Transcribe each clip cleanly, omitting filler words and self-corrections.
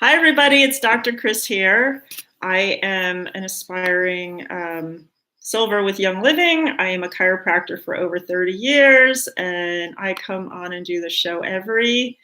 Hi, everybody. It's Dr. Chris here. I am an aspiring silver with Young Living. I am a chiropractor for over 30 years, and I come on and do the show every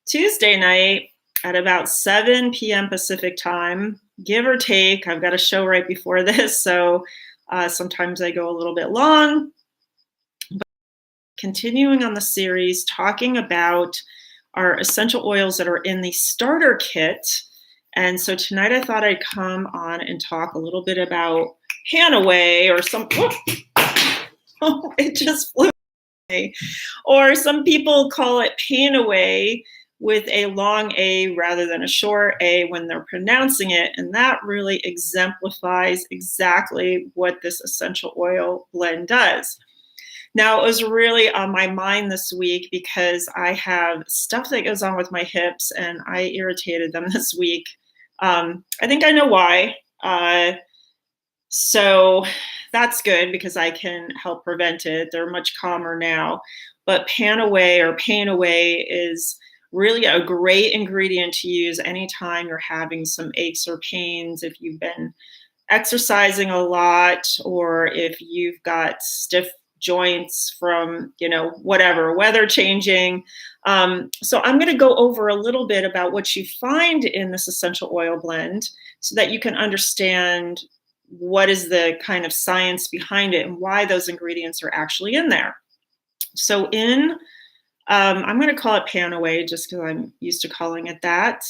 Tuesday night at about 7 p.m. Pacific time, give or take. I've got a show right before this, so sometimes I go a little bit long. But continuing on the series, talking about our essential oils that are in the starter kit. And so tonight I thought I'd come on and talk a little bit about Panaway or some, oh, it just flew away. Or some people call it Panaway with a long A rather than a short A when they're pronouncing it. And that really exemplifies exactly what this essential oil blend does. Now, it was really on my mind this week because I have stuff that goes on with my hips and I irritated them this week. I think I know why. So that's good because I can help prevent it. They're much calmer now. But Panaway or Pain Away is really a great ingredient to use anytime you're having some aches or pains, if you've been exercising a lot or if you've got stiff joints from, whatever, weather changing. So I'm going to go over a little bit about what you find in this essential oil blend so that you can understand what is the kind of science behind it and why those ingredients are actually in there. So I'm going to call it Panaway just because I'm used to calling it that.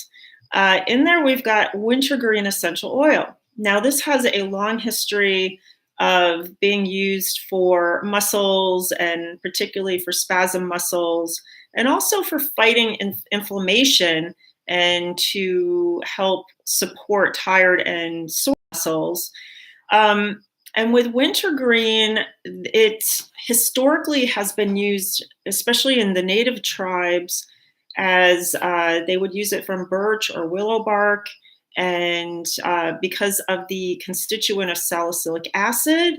In there, we've got wintergreen essential oil. Now, this has a long history of being used for muscles and particularly for spasm muscles and also for fighting inflammation and to help support tired and sore muscles. And with wintergreen, it historically has been used, especially in the native tribes, as they would use it from birch or willow bark. And because of the constituent of salicylic acid,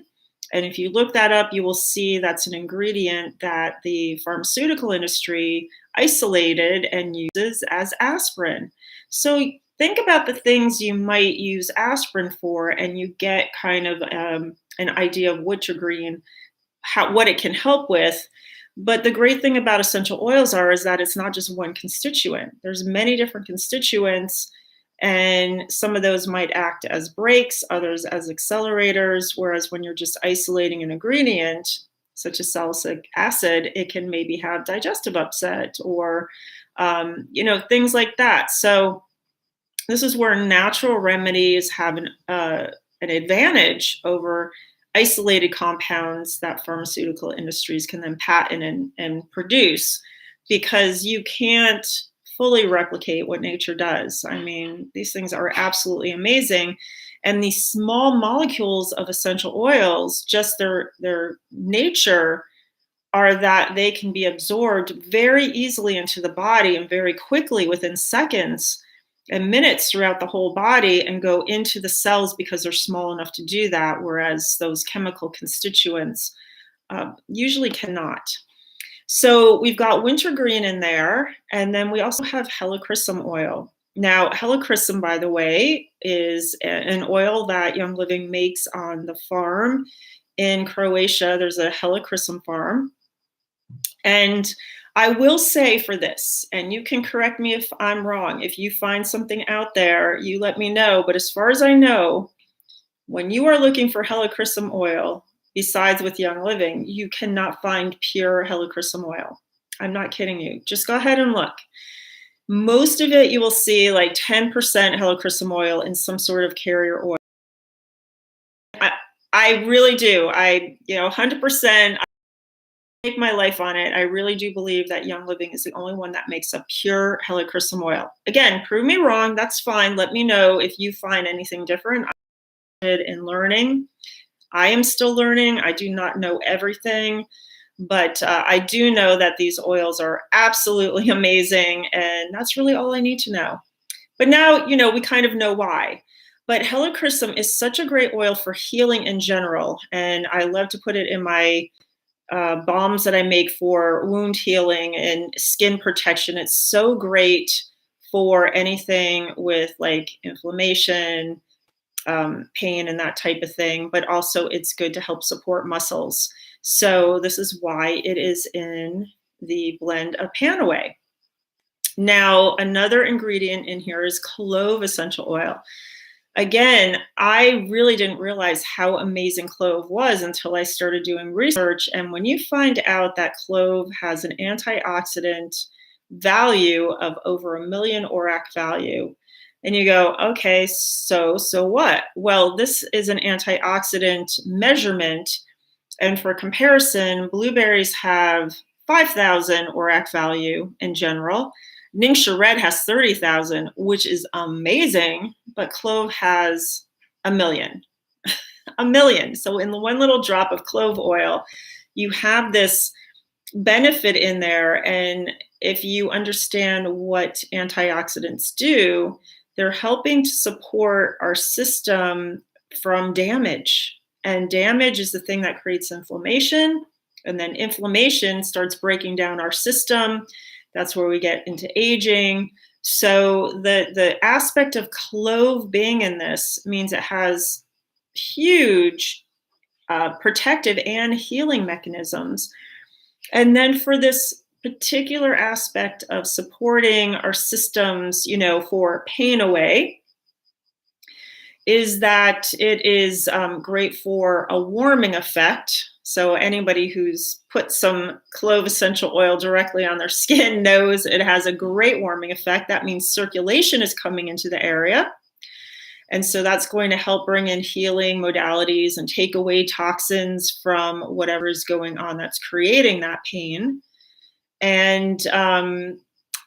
and if you look that up, you will see that's an ingredient that the pharmaceutical industry isolated and uses as aspirin. So think about the things you might use aspirin for, and you get kind of an idea of wintergreen, what it can help with. But the great thing about essential oils is that it's not just one constituent. There's many different constituents. And some of those might act as brakes, others as accelerators, whereas when you're just isolating an ingredient, such as salicylic acid, it can maybe have digestive upset or, things like that. So this is where natural remedies have an advantage over isolated compounds that pharmaceutical industries can then patent and produce, because you can't fully replicate what nature does. I mean, these things are absolutely amazing. And these small molecules of essential oils, just their nature, are that they can be absorbed very easily into the body and very quickly within seconds and minutes throughout the whole body and go into the cells because they're small enough to do that, whereas those chemical constituents usually cannot. So we've got wintergreen in there, and then we also have helichrysum oil. Now, helichrysum, by the way, is an oil that Young Living makes on the farm in Croatia. There's a helichrysum farm. And I will say for this, and you can correct me if I'm wrong, if you find something out there, you let me know. But as far as I know, when you are looking for helichrysum oil, besides with Young Living, you cannot find pure helichrysum oil. I'm not kidding you. Just go ahead and look. Most of it you will see like 10% helichrysum oil in some sort of carrier oil. I really do. 100%. I make my life on it. I really do believe that Young Living is the only one that makes a pure helichrysum oil. Again, prove me wrong. That's fine. Let me know if you find anything different. I'm interested in learning. I am still learning. I do not know everything, but I do know that these oils are absolutely amazing, and that's really all I need to know. But now, we kind of know why. But helichrysum is such a great oil for healing in general, and I love to put it in my balms that I make for wound healing and skin protection. It's so great for anything with like inflammation, pain, and that type of thing, but also it's good to help support muscles. So this is why it is in the blend of Panaway. Now, another ingredient in here is clove essential oil. Again, I really didn't realize how amazing clove was until I started doing research. And when you find out that clove has an antioxidant value of over 1 million ORAC value, and you go, okay, so what? Well, this is an antioxidant measurement. And for comparison, blueberries have 5,000 ORAC value in general. NingXia Red has 30,000, which is amazing, but clove has 1 million. 1 million. So in the one little drop of clove oil, you have this benefit in there. And if you understand what antioxidants do, they're helping to support our system from damage. And damage is the thing that creates inflammation. And then inflammation starts breaking down our system. That's where we get into aging. So the aspect of clove being in this means it has huge protective and healing mechanisms. And then for this particular aspect of supporting our systems, for Panaway, is that it is great for a warming effect. So anybody who's put some clove essential oil directly on their skin knows it has a great warming effect. That means circulation is coming into the area. And so that's going to help bring in healing modalities and take away toxins from whatever is going on that's creating that pain. And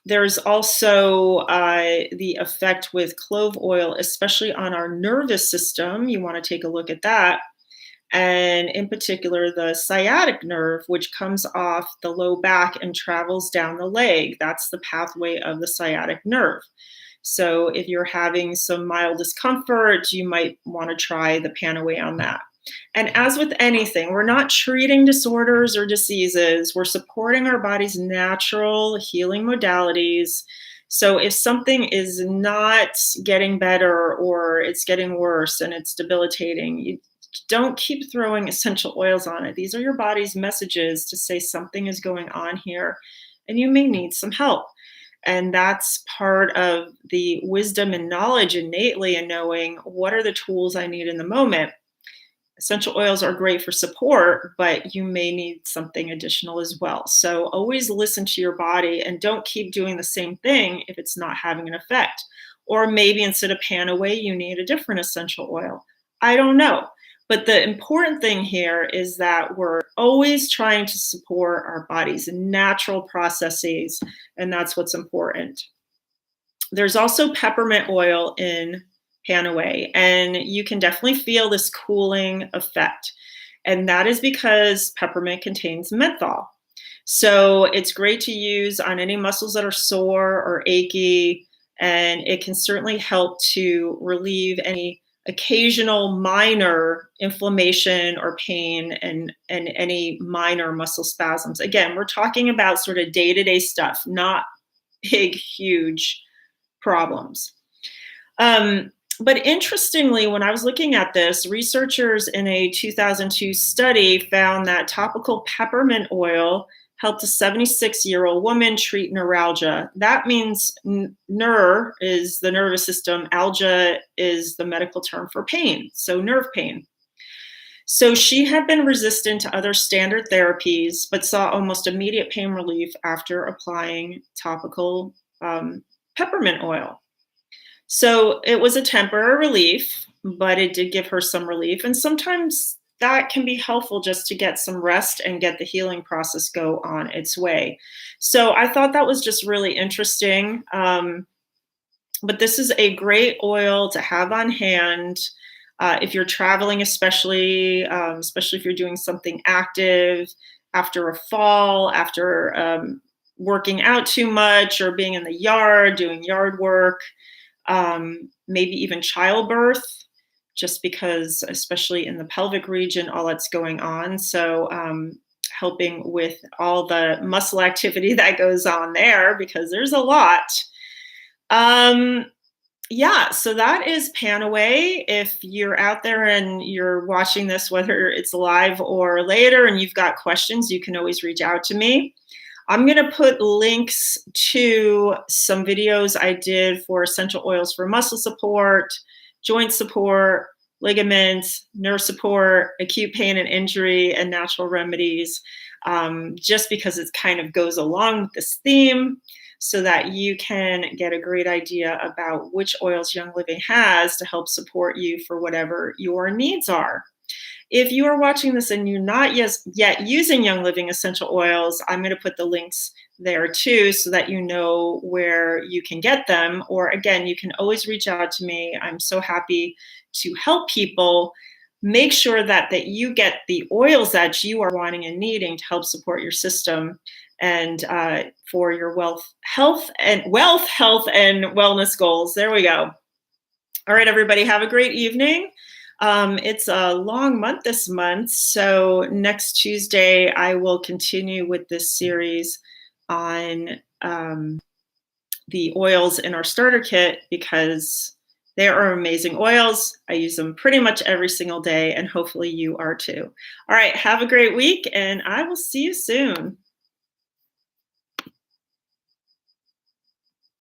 there's also the effect with clove oil, especially on our nervous system. You want to take a look at that. And in particular, the sciatic nerve, which comes off the low back and travels down the leg. That's the pathway of the sciatic nerve. So if you're having some mild discomfort, you might want to try the Panaway on that. And as with anything, we're not treating disorders or diseases. We're supporting our body's natural healing modalities. So if something is not getting better or it's getting worse and it's debilitating, you don't keep throwing essential oils on it. These are your body's messages to say something is going on here and you may need some help. And that's part of the wisdom and knowledge innately in knowing what are the tools I need in the moment. Essential oils are great for support, but you may need something additional as well. So always listen to your body and don't keep doing the same thing if it's not having an effect. Or maybe instead of Panaway, you need a different essential oil. I don't know. But the important thing here is that we're always trying to support our body's natural processes, and that's what's important. There's also peppermint oil in Panaway, and you can definitely feel this cooling effect. And that is because peppermint contains menthol. So it's great to use on any muscles that are sore or achy, and it can certainly help to relieve any occasional minor inflammation or pain and any minor muscle spasms. Again, we're talking about sort of day-to-day stuff, not big, huge problems. But interestingly, when I was looking at this, researchers in a 2002 study found that topical peppermint oil helped a 76-year-old woman treat neuralgia. That means ner is the nervous system, algia is the medical term for pain, so nerve pain. So she had been resistant to other standard therapies, but saw almost immediate pain relief after applying topical peppermint oil. So it was a temporary relief, but it did give her some relief. And sometimes that can be helpful just to get some rest and get the healing process go on its way. So I thought that was just really interesting. But this is a great oil to have on hand if you're traveling, especially if you're doing something active after a fall, after working out too much or being in the yard, doing yard work, maybe even childbirth, just because, especially in the pelvic region, all that's going on. So helping with all the muscle activity that goes on there, because there's a lot. Um, yeah, so that is Panaway. If you're out there and you're watching this, whether it's live or later, and you've got questions, you can always reach out to me. I'm going to put links to some videos I did for essential oils for muscle support, joint support, ligaments, nerve support, acute pain and injury, and natural remedies, just because it kind of goes along with this theme so that you can get a great idea about which oils Young Living has to help support you for whatever your needs are. If you are watching this and you're not yet using Young Living essential oils, I'm going to put the links there too so that you know where you can get them. Or again, you can always reach out to me. I'm so happy to help people make sure that you get the oils that you are wanting and needing to help support your system and for your health, and wellness goals. There we go. All right, everybody, have a great evening. It's a long month this month, so next Tuesday I will continue with this series on the oils in our starter kit because they are amazing oils. I use them pretty much every single day, and hopefully you are too. All right, have a great week, and I will see you soon.